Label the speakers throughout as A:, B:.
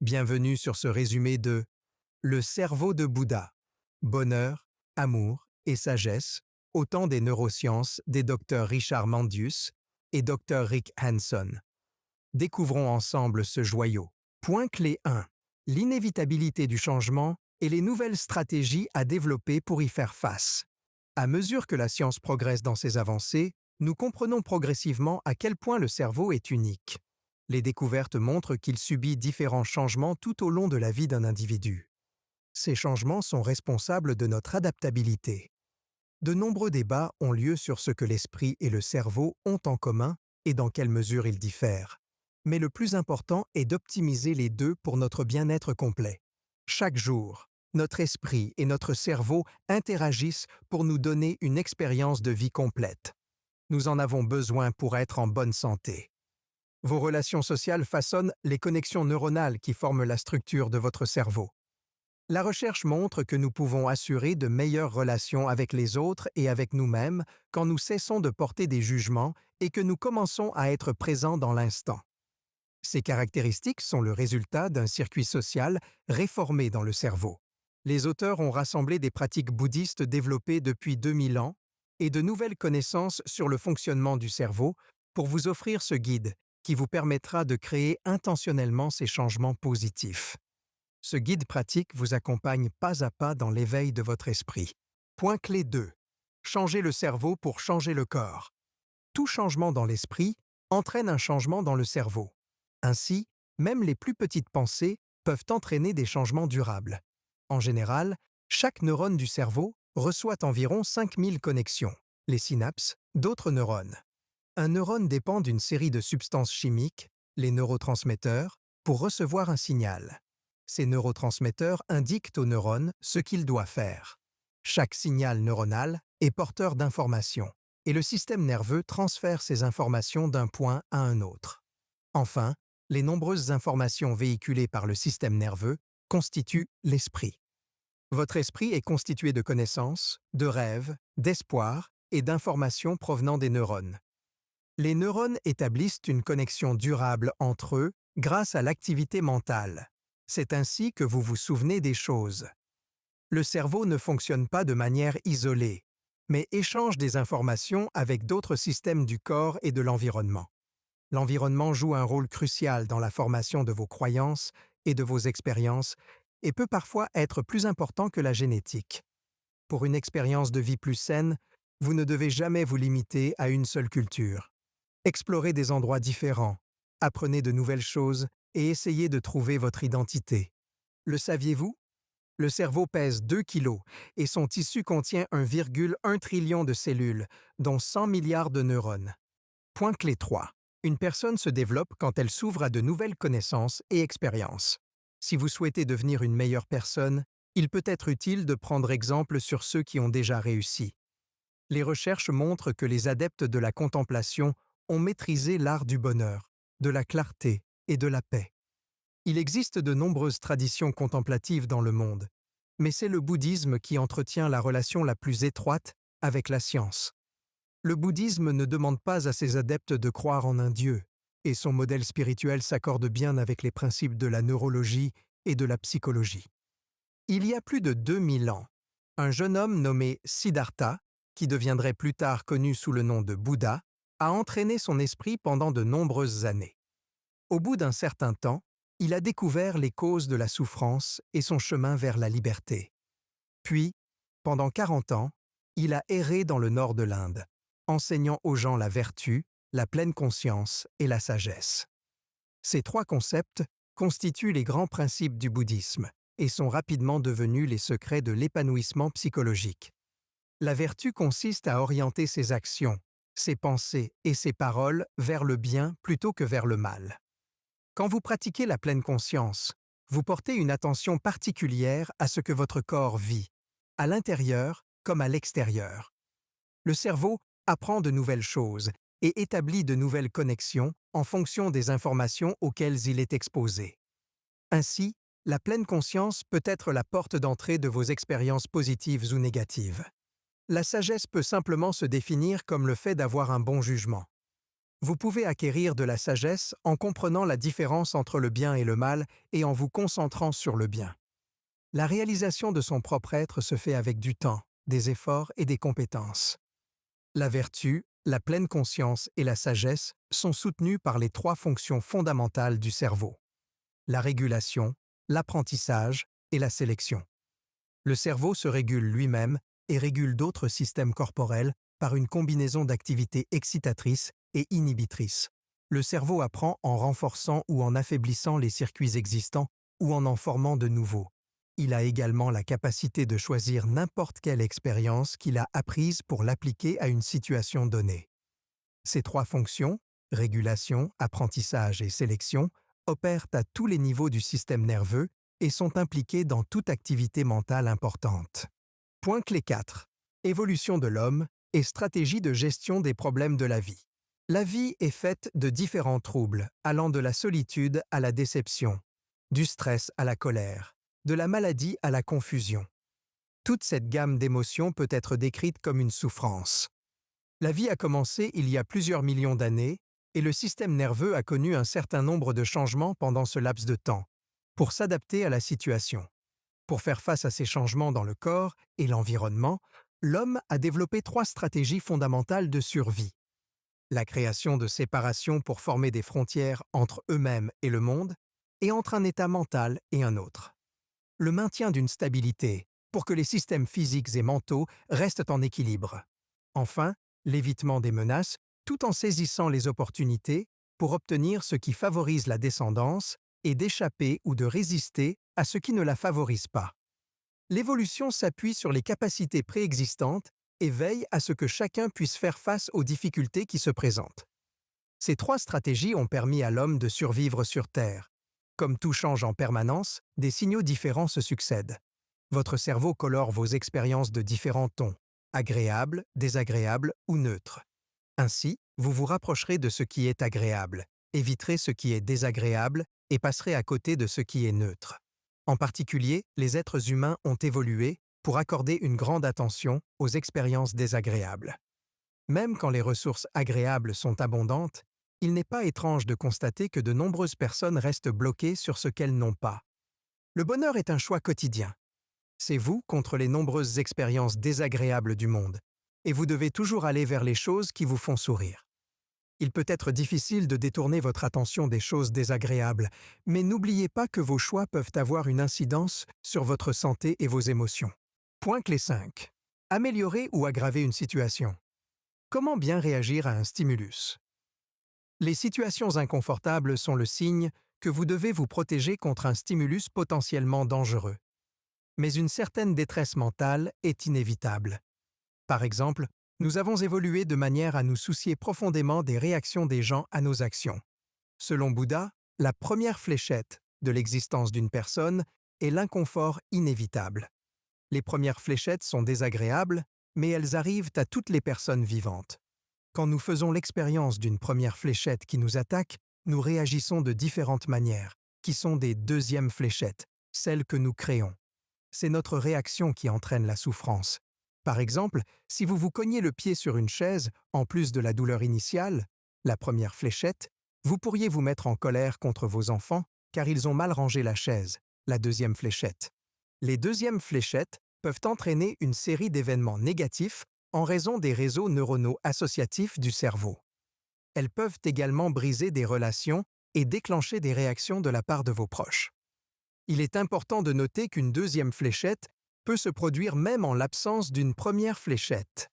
A: Bienvenue sur ce résumé de Le cerveau de Bouddha. Bonheur, amour et sagesse, autant des neurosciences des docteurs Richard Mandius et Dr Rick Hanson. Découvrons ensemble ce joyau. Point clé 1. L'inévitabilité du changement et les nouvelles stratégies à développer pour y faire face. À mesure que la science progresse dans ses avancées, nous comprenons progressivement à quel point le cerveau est unique. Les découvertes montrent qu'il subit différents changements tout au long de la vie d'un individu. Ces changements sont responsables de notre adaptabilité. De nombreux débats ont lieu sur ce que l'esprit et le cerveau ont en commun et dans quelle mesure ils diffèrent. Mais le plus important est d'optimiser les deux pour notre bien-être complet. Chaque jour, notre esprit et notre cerveau interagissent pour nous donner une expérience de vie complète. Nous en avons besoin pour être en bonne santé. Vos relations sociales façonnent les connexions neuronales qui forment la structure de votre cerveau. La recherche montre que nous pouvons assurer de meilleures relations avec les autres et avec nous-mêmes quand nous cessons de porter des jugements et que nous commençons à être présents dans l'instant. Ces caractéristiques sont le résultat d'un circuit social réformé dans le cerveau. Les auteurs ont rassemblé des pratiques bouddhistes développées depuis 2000 ans et de nouvelles connaissances sur le fonctionnement du cerveau pour vous offrir ce guide qui vous permettra de créer intentionnellement ces changements positifs. Ce guide pratique vous accompagne pas à pas dans l'éveil de votre esprit. Point clé 2. Changer le cerveau pour changer le corps. Tout changement dans l'esprit entraîne un changement dans le cerveau. Ainsi, même les plus petites pensées peuvent entraîner des changements durables. En général, chaque neurone du cerveau reçoit environ 5000 connexions, les synapses, d'autres neurones. Un neurone dépend d'une série de substances chimiques, les neurotransmetteurs, pour recevoir un signal. Ces neurotransmetteurs indiquent au neurone ce qu'il doit faire. Chaque signal neuronal est porteur d'informations, et le système nerveux transfère ces informations d'un point à un autre. Enfin, les nombreuses informations véhiculées par le système nerveux constituent l'esprit. Votre esprit est constitué de connaissances, de rêves, d'espoirs et d'informations provenant des neurones. Les neurones établissent une connexion durable entre eux grâce à l'activité mentale. C'est ainsi que vous vous souvenez des choses. Le cerveau ne fonctionne pas de manière isolée, mais échange des informations avec d'autres systèmes du corps et de l'environnement. L'environnement joue un rôle crucial dans la formation de vos croyances et de vos expériences et peut parfois être plus important que la génétique. Pour une expérience de vie plus saine, vous ne devez jamais vous limiter à une seule culture. Explorez des endroits différents, apprenez de nouvelles choses et essayez de trouver votre identité. Le saviez-vous? Le cerveau pèse 2 kilos et son tissu contient 1,1 trillion de cellules, dont 100 milliards de neurones. Point clé 3. Une personne se développe quand elle s'ouvre à de nouvelles connaissances et expériences. Si vous souhaitez devenir une meilleure personne, il peut être utile de prendre exemple sur ceux qui ont déjà réussi. Les recherches montrent que les adeptes de la contemplation ont maîtrisé l'art du bonheur, de la clarté et de la paix. Il existe de nombreuses traditions contemplatives dans le monde, mais c'est le bouddhisme qui entretient la relation la plus étroite avec la science. Le bouddhisme ne demande pas à ses adeptes de croire en un dieu, et son modèle spirituel s'accorde bien avec les principes de la neurologie et de la psychologie. Il y a plus de 2000 ans, un jeune homme nommé Siddhartha, qui deviendrait plus tard connu sous le nom de Bouddha, a entraîné son esprit pendant de nombreuses années. Au bout d'un certain temps, il a découvert les causes de la souffrance et son chemin vers la liberté. Puis, pendant 40 ans, il a erré dans le nord de l'Inde, enseignant aux gens la vertu, la pleine conscience et la sagesse. Ces 3 concepts constituent les grands principes du bouddhisme et sont rapidement devenus les secrets de l'épanouissement psychologique. La vertu consiste à orienter ses actions, ses pensées et ses paroles vers le bien plutôt que vers le mal. Quand vous pratiquez la pleine conscience, vous portez une attention particulière à ce que votre corps vit, à l'intérieur comme à l'extérieur. Le cerveau apprend de nouvelles choses et établit de nouvelles connexions en fonction des informations auxquelles il est exposé. Ainsi, la pleine conscience peut être la porte d'entrée de vos expériences positives ou négatives. La sagesse peut simplement se définir comme le fait d'avoir un bon jugement. Vous pouvez acquérir de la sagesse en comprenant la différence entre le bien et le mal et en vous concentrant sur le bien. La réalisation de son propre être se fait avec du temps, des efforts et des compétences. La vertu, la pleine conscience et la sagesse sont soutenues par les trois fonctions fondamentales du cerveau: la régulation, l'apprentissage et la sélection. Le cerveau se régule lui-même et régule d'autres systèmes corporels par une combinaison d'activités excitatrices et inhibitrices. Le cerveau apprend en renforçant ou en affaiblissant les circuits existants ou en formant de nouveaux. Il a également la capacité de choisir n'importe quelle expérience qu'il a apprise pour l'appliquer à une situation donnée. Ces trois fonctions, régulation, apprentissage et sélection, opèrent à tous les niveaux du système nerveux et sont impliquées dans toute activité mentale importante. Point clé 4. Évolution de l'homme et stratégie de gestion des problèmes de la vie. La vie est faite de différents troubles, allant de la solitude à la déception, du stress à la colère, de la maladie à la confusion. Toute cette gamme d'émotions peut être décrite comme une souffrance. La vie a commencé il y a plusieurs millions d'années et le système nerveux a connu un certain nombre de changements pendant ce laps de temps, pour s'adapter à la situation. Pour faire face à ces changements dans le corps et l'environnement, l'homme a développé trois stratégies fondamentales de survie. La création de séparations pour former des frontières entre eux-mêmes et le monde, et entre un état mental et un autre. Le maintien d'une stabilité, pour que les systèmes physiques et mentaux restent en équilibre. Enfin, l'évitement des menaces, tout en saisissant les opportunités pour obtenir ce qui favorise la descendance et d'échapper ou de résister à ce qui ne la favorise pas. L'évolution s'appuie sur les capacités préexistantes et veille à ce que chacun puisse faire face aux difficultés qui se présentent. Ces trois stratégies ont permis à l'homme de survivre sur Terre. Comme tout change en permanence, des signaux différents se succèdent. Votre cerveau colore vos expériences de différents tons, agréables, désagréables ou neutres. Ainsi, vous vous rapprocherez de ce qui est agréable, éviterez ce qui est désagréable et passerez à côté de ce qui est neutre. En particulier, les êtres humains ont évolué pour accorder une grande attention aux expériences désagréables. Même quand les ressources agréables sont abondantes, il n'est pas étrange de constater que de nombreuses personnes restent bloquées sur ce qu'elles n'ont pas. Le bonheur est un choix quotidien. C'est vous contre les nombreuses expériences désagréables du monde, et vous devez toujours aller vers les choses qui vous font sourire. Il peut être difficile de détourner votre attention des choses désagréables, mais n'oubliez pas que vos choix peuvent avoir une incidence sur votre santé et vos émotions. Point clé 5. Améliorer ou aggraver une situation. Comment bien réagir à un stimulus? Les situations inconfortables sont le signe que vous devez vous protéger contre un stimulus potentiellement dangereux. Mais une certaine détresse mentale est inévitable. Par exemple, nous avons évolué de manière à nous soucier profondément des réactions des gens à nos actions. Selon Bouddha, la première fléchette de l'existence d'une personne est l'inconfort inévitable. Les premières fléchettes sont désagréables, mais elles arrivent à toutes les personnes vivantes. Quand nous faisons l'expérience d'une première fléchette qui nous attaque, nous réagissons de différentes manières, qui sont des deuxièmes fléchettes, celles que nous créons. C'est notre réaction qui entraîne la souffrance. Par exemple, si vous vous cognez le pied sur une chaise, en plus de la douleur initiale, la première fléchette, vous pourriez vous mettre en colère contre vos enfants car ils ont mal rangé la chaise, la deuxième fléchette. Les deuxièmes fléchettes peuvent entraîner une série d'événements négatifs en raison des réseaux neuronaux associatifs du cerveau. Elles peuvent également briser des relations et déclencher des réactions de la part de vos proches. Il est important de noter qu'une deuxième fléchette peut se produire même en l'absence d'une première fléchette.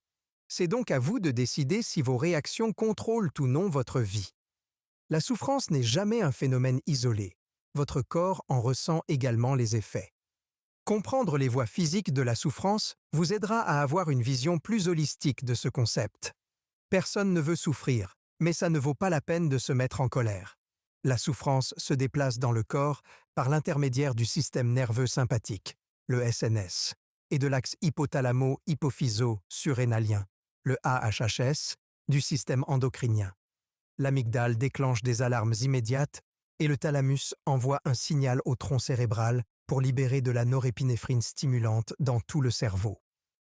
A: C'est donc à vous de décider si vos réactions contrôlent ou non votre vie. La souffrance n'est jamais un phénomène isolé. Votre corps en ressent également les effets. Comprendre les voies physiques de la souffrance vous aidera à avoir une vision plus holistique de ce concept. Personne ne veut souffrir, mais ça ne vaut pas la peine de se mettre en colère. La souffrance se déplace dans le corps par l'intermédiaire du système nerveux sympathique, le SNS, et de l'axe hypothalamo-hypophyso-surrénalien, le AHHS, du système endocrinien. L'amygdale déclenche des alarmes immédiates et le thalamus envoie un signal au tronc cérébral pour libérer de la norépinéphrine stimulante dans tout le cerveau.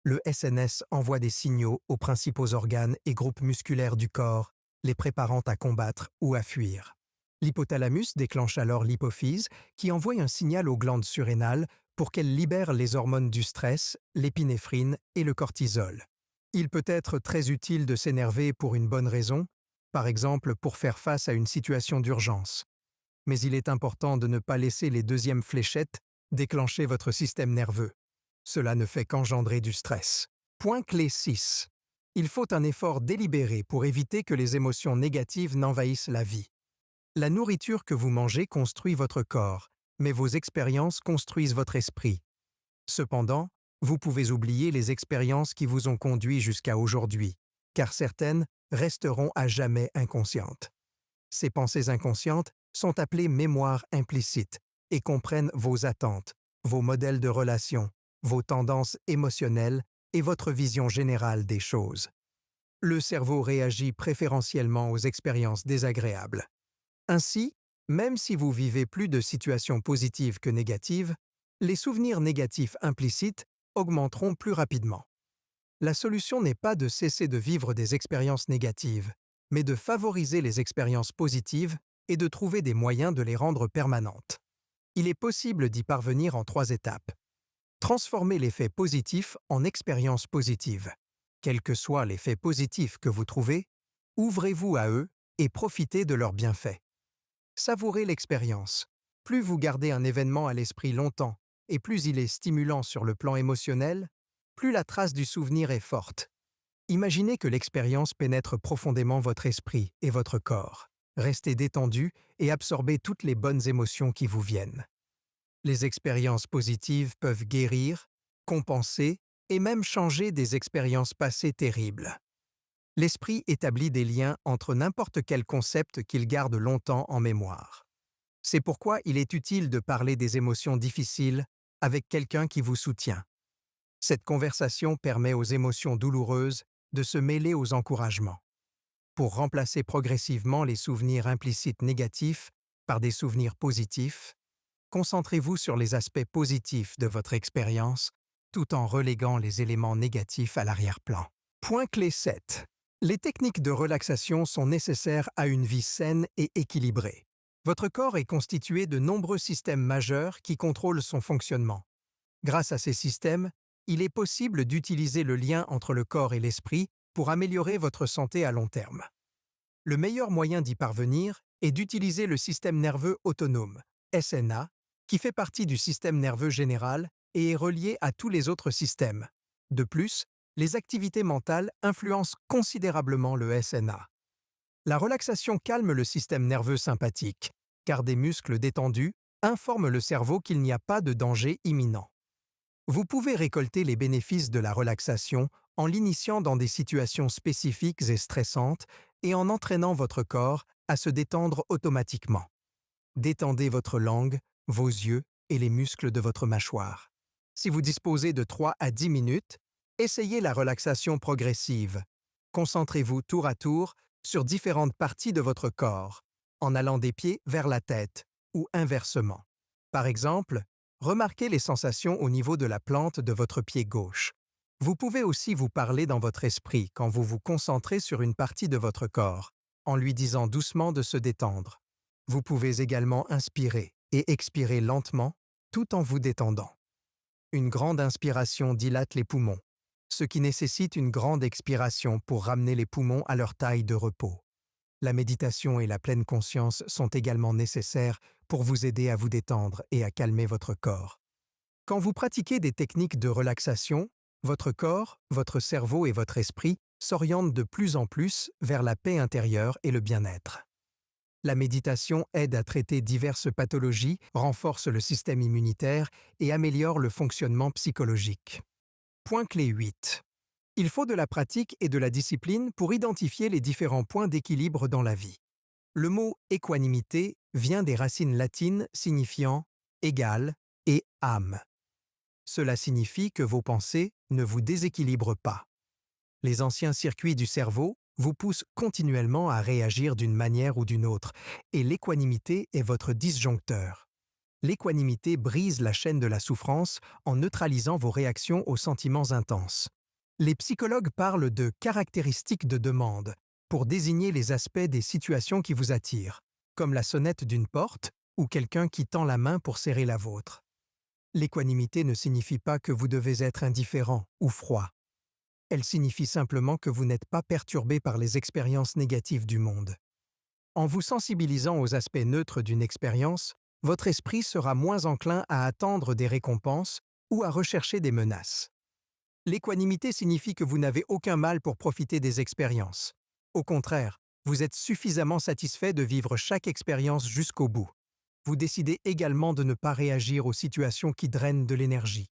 A: Le SNS envoie des signaux aux principaux organes et groupes musculaires du corps les préparant à combattre ou à fuir. L'hypothalamus déclenche alors l'hypophyse qui envoie un signal aux glandes surrénales pour qu'elles libèrent les hormones du stress, l'épinéphrine et le cortisol. Il peut être très utile de s'énerver pour une bonne raison, par exemple pour faire face à une situation d'urgence. Mais il est important de ne pas laisser les deuxièmes fléchettes déclencher votre système nerveux. Cela ne fait qu'engendrer du stress. Point clé 6. Il faut un effort délibéré pour éviter que les émotions négatives n'envahissent la vie. La nourriture que vous mangez construit votre corps, mais vos expériences construisent votre esprit. Cependant, vous pouvez oublier les expériences qui vous ont conduit jusqu'à aujourd'hui, car certaines resteront à jamais inconscientes. Ces pensées inconscientes sont appelées mémoires implicites et comprennent vos attentes, vos modèles de relations, vos tendances émotionnelles et votre vision générale des choses. Le cerveau réagit préférentiellement aux expériences désagréables. Ainsi, même si vous vivez plus de situations positives que négatives, les souvenirs négatifs implicites augmenteront plus rapidement. La solution n'est pas de cesser de vivre des expériences négatives, mais de favoriser les expériences positives et de trouver des moyens de les rendre permanentes. Il est possible d'y parvenir en 3 étapes. Transformez les faits positifs en expériences positives. Quel que soit l'effet positif que vous trouvez, ouvrez-vous à eux et profitez de leurs bienfaits. Savourez l'expérience. Plus vous gardez un événement à l'esprit longtemps et plus il est stimulant sur le plan émotionnel, plus la trace du souvenir est forte. Imaginez que l'expérience pénètre profondément votre esprit et votre corps. Restez détendu et absorbez toutes les bonnes émotions qui vous viennent. Les expériences positives peuvent guérir, compenser et même changer des expériences passées terribles. L'esprit établit des liens entre n'importe quel concept qu'il garde longtemps en mémoire. C'est pourquoi il est utile de parler des émotions difficiles avec quelqu'un qui vous soutient. Cette conversation permet aux émotions douloureuses de se mêler aux encouragements. Pour remplacer progressivement les souvenirs implicites négatifs par des souvenirs positifs, concentrez-vous sur les aspects positifs de votre expérience tout en reléguant les éléments négatifs à l'arrière-plan. Point clé 7. Les techniques de relaxation sont nécessaires à une vie saine et équilibrée. Votre corps est constitué de nombreux systèmes majeurs qui contrôlent son fonctionnement. Grâce à ces systèmes, il est possible d'utiliser le lien entre le corps et l'esprit pour améliorer votre santé à long terme. Le meilleur moyen d'y parvenir est d'utiliser le système nerveux autonome, SNA, qui fait partie du système nerveux général et est relié à tous les autres systèmes. De plus, les activités mentales influencent considérablement le SNA. La relaxation calme le système nerveux sympathique, car des muscles détendus informent le cerveau qu'il n'y a pas de danger imminent. Vous pouvez récolter les bénéfices de la relaxation en l'initiant dans des situations spécifiques et stressantes et en entraînant votre corps à se détendre automatiquement. Détendez votre langue, vos yeux et les muscles de votre mâchoire. Si vous disposez de 3 à 10 minutes, essayez la relaxation progressive. Concentrez-vous tour à tour sur différentes parties de votre corps, en allant des pieds vers la tête ou inversement. Par exemple, remarquez les sensations au niveau de la plante de votre pied gauche. Vous pouvez aussi vous parler dans votre esprit quand vous vous concentrez sur une partie de votre corps, en lui disant doucement de se détendre. Vous pouvez également inspirer et expirer lentement, tout en vous détendant. Une grande inspiration dilate les poumons, ce qui nécessite une grande expiration pour ramener les poumons à leur taille de repos. La méditation et la pleine conscience sont également nécessaires pour vous aider à vous détendre et à calmer votre corps. Quand vous pratiquez des techniques de relaxation, votre corps, votre cerveau et votre esprit s'orientent de plus en plus vers la paix intérieure et le bien-être. La méditation aide à traiter diverses pathologies, renforce le système immunitaire et améliore le fonctionnement psychologique. Point clé 8. Il faut de la pratique et de la discipline pour identifier les différents points d'équilibre dans la vie. Le mot équanimité vient des racines latines signifiant égal et âme. Cela signifie que vos pensées ne vous déséquilibrent pas. Les anciens circuits du cerveau vous poussent continuellement à réagir d'une manière ou d'une autre, et l'équanimité est votre disjoncteur. L'équanimité brise la chaîne de la souffrance en neutralisant vos réactions aux sentiments intenses. Les psychologues parlent de caractéristiques de demande, pour désigner les aspects des situations qui vous attirent, comme la sonnette d'une porte ou quelqu'un qui tend la main pour serrer la vôtre. L'équanimité ne signifie pas que vous devez être indifférent ou froid. Elle signifie simplement que vous n'êtes pas perturbé par les expériences négatives du monde. En vous sensibilisant aux aspects neutres d'une expérience, votre esprit sera moins enclin à attendre des récompenses ou à rechercher des menaces. L'équanimité signifie que vous n'avez aucun mal pour profiter des expériences. Au contraire, vous êtes suffisamment satisfait de vivre chaque expérience jusqu'au bout. Vous décidez également de ne pas réagir aux situations qui drainent de l'énergie.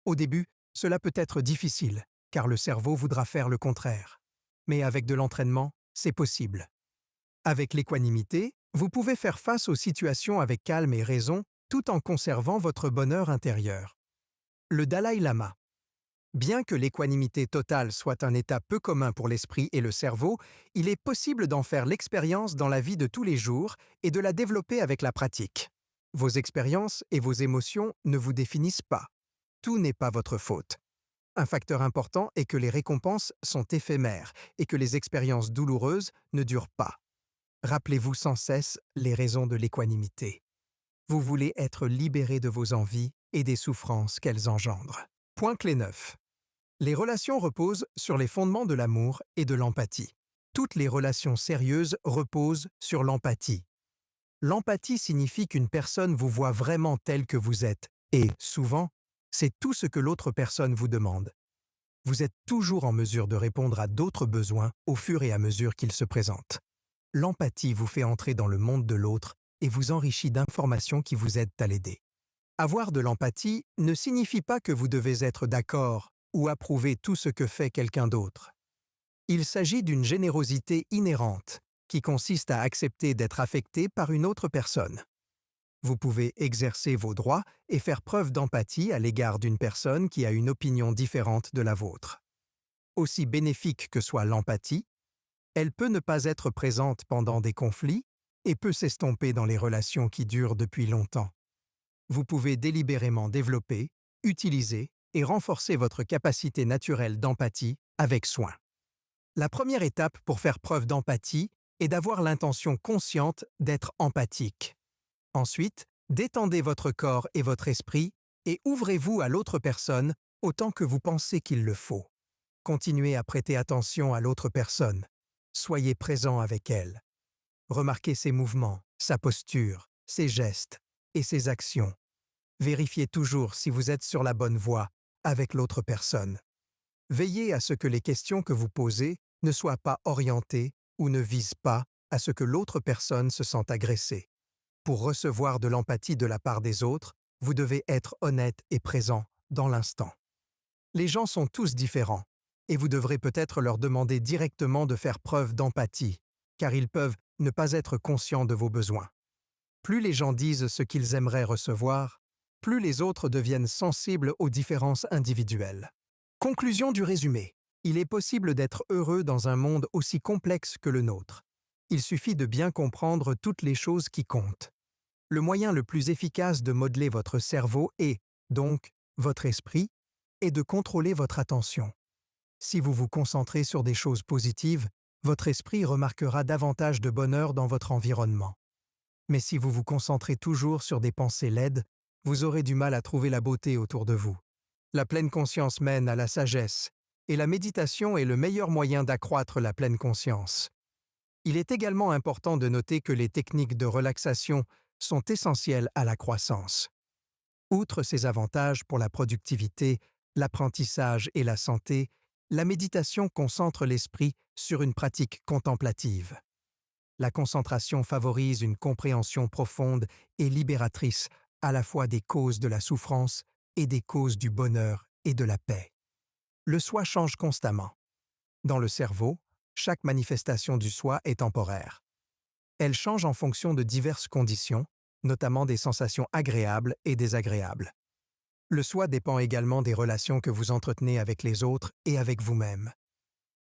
A: Au début, cela peut être difficile, car le cerveau voudra faire le contraire. Mais avec de l'entraînement, c'est possible. Avec l'équanimité, vous pouvez faire face aux situations avec calme et raison, tout en conservant votre bonheur intérieur. Le Dalai Lama. Bien que l'équanimité totale soit un état peu commun pour l'esprit et le cerveau, il est possible d'en faire l'expérience dans la vie de tous les jours et de la développer avec la pratique. Vos expériences et vos émotions ne vous définissent pas. Tout n'est pas votre faute. Un facteur important est que les récompenses sont éphémères et que les expériences douloureuses ne durent pas. Rappelez-vous sans cesse les raisons de l'équanimité. Vous voulez être libéré de vos envies et des souffrances qu'elles engendrent. Point clé 9. Les relations reposent sur les fondements de l'amour et de l'empathie. Toutes les relations sérieuses reposent sur l'empathie. L'empathie signifie qu'une personne vous voit vraiment tel que vous êtes et, souvent, c'est tout ce que l'autre personne vous demande. Vous êtes toujours en mesure de répondre à d'autres besoins au fur et à mesure qu'ils se présentent. L'empathie vous fait entrer dans le monde de l'autre et vous enrichit d'informations qui vous aident à l'aider. Avoir de l'empathie ne signifie pas que vous devez être d'accord ou approuver tout ce que fait quelqu'un d'autre. Il s'agit d'une générosité inhérente qui consiste à accepter d'être affecté par une autre personne. Vous pouvez exercer vos droits et faire preuve d'empathie à l'égard d'une personne qui a une opinion différente de la vôtre. Aussi bénéfique que soit l'empathie, elle peut ne pas être présente pendant des conflits et peut s'estomper dans les relations qui durent depuis longtemps. Vous pouvez délibérément développer, utiliser et renforcer votre capacité naturelle d'empathie avec soin. La première étape pour faire preuve d'empathie est d'avoir l'intention consciente d'être empathique. Ensuite, détendez votre corps et votre esprit et ouvrez-vous à l'autre personne autant que vous pensez qu'il le faut. Continuez à prêter attention à l'autre personne. Soyez présent avec elle. Remarquez ses mouvements, sa posture, ses gestes et ses actions. Vérifiez toujours si vous êtes sur la bonne voie avec l'autre personne. Veillez à ce que les questions que vous posez ne soient pas orientées ou ne visent pas à ce que l'autre personne se sente agressée. Pour recevoir de l'empathie de la part des autres, vous devez être honnête et présent dans l'instant. Les gens sont tous différents, et vous devrez peut-être leur demander directement de faire preuve d'empathie, car ils peuvent ne pas être conscients de vos besoins. Plus les gens disent ce qu'ils aimeraient recevoir, plus les autres deviennent sensibles aux différences individuelles. Conclusion du résumé. Il est possible d'être heureux dans un monde aussi complexe que le nôtre. Il suffit de bien comprendre toutes les choses qui comptent. Le moyen le plus efficace de modeler votre cerveau et, donc, votre esprit, est de contrôler votre attention. Si vous vous concentrez sur des choses positives, votre esprit remarquera davantage de bonheur dans votre environnement. Mais si vous vous concentrez toujours sur des pensées laides, vous aurez du mal à trouver la beauté autour de vous. La pleine conscience mène à la sagesse, et la méditation est le meilleur moyen d'accroître la pleine conscience. Il est également important de noter que les techniques de relaxation sont essentielles à la croissance. Outre ses avantages pour la productivité, l'apprentissage et la santé, la méditation concentre l'esprit sur une pratique contemplative. La concentration favorise une compréhension profonde et libératrice à la fois des causes de la souffrance et des causes du bonheur et de la paix. Le soi change constamment. Dans le cerveau, chaque manifestation du soi est temporaire. Elle change en fonction de diverses conditions, notamment des sensations agréables et désagréables. Le soi dépend également des relations que vous entretenez avec les autres et avec vous-même.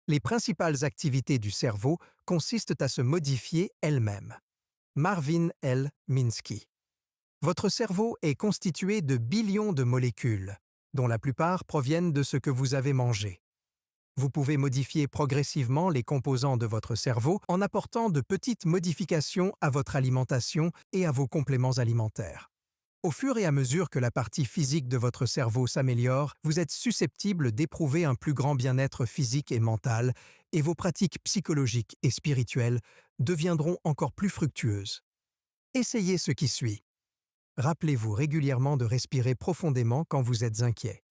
A: Les principales activités du cerveau consistent à se modifier elles-mêmes. Marvin L. Minsky. Votre cerveau est constitué de billions de molécules, dont la plupart proviennent de ce que vous avez mangé. Vous pouvez modifier progressivement les composants de votre cerveau en apportant de petites modifications à votre alimentation et à vos compléments alimentaires. Au fur et à mesure que la partie physique de votre cerveau s'améliore, vous êtes susceptible d'éprouver un plus grand bien-être physique et mental, et vos pratiques psychologiques et spirituelles deviendront encore plus fructueuses. Essayez ce qui suit. Rappelez-vous régulièrement de respirer profondément quand vous êtes inquiet.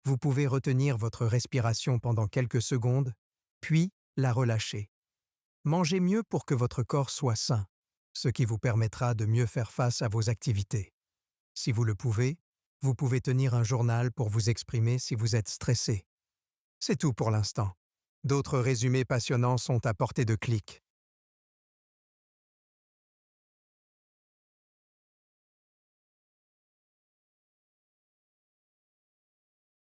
A: Vous pouvez retenir votre respiration pendant quelques secondes, puis la relâcher. Mangez mieux pour que votre corps soit sain, ce qui vous permettra de mieux faire face à vos activités. Si vous le pouvez, vous pouvez tenir un journal pour vous exprimer si vous êtes stressé. C'est tout pour l'instant. D'autres résumés passionnants sont à portée de clic.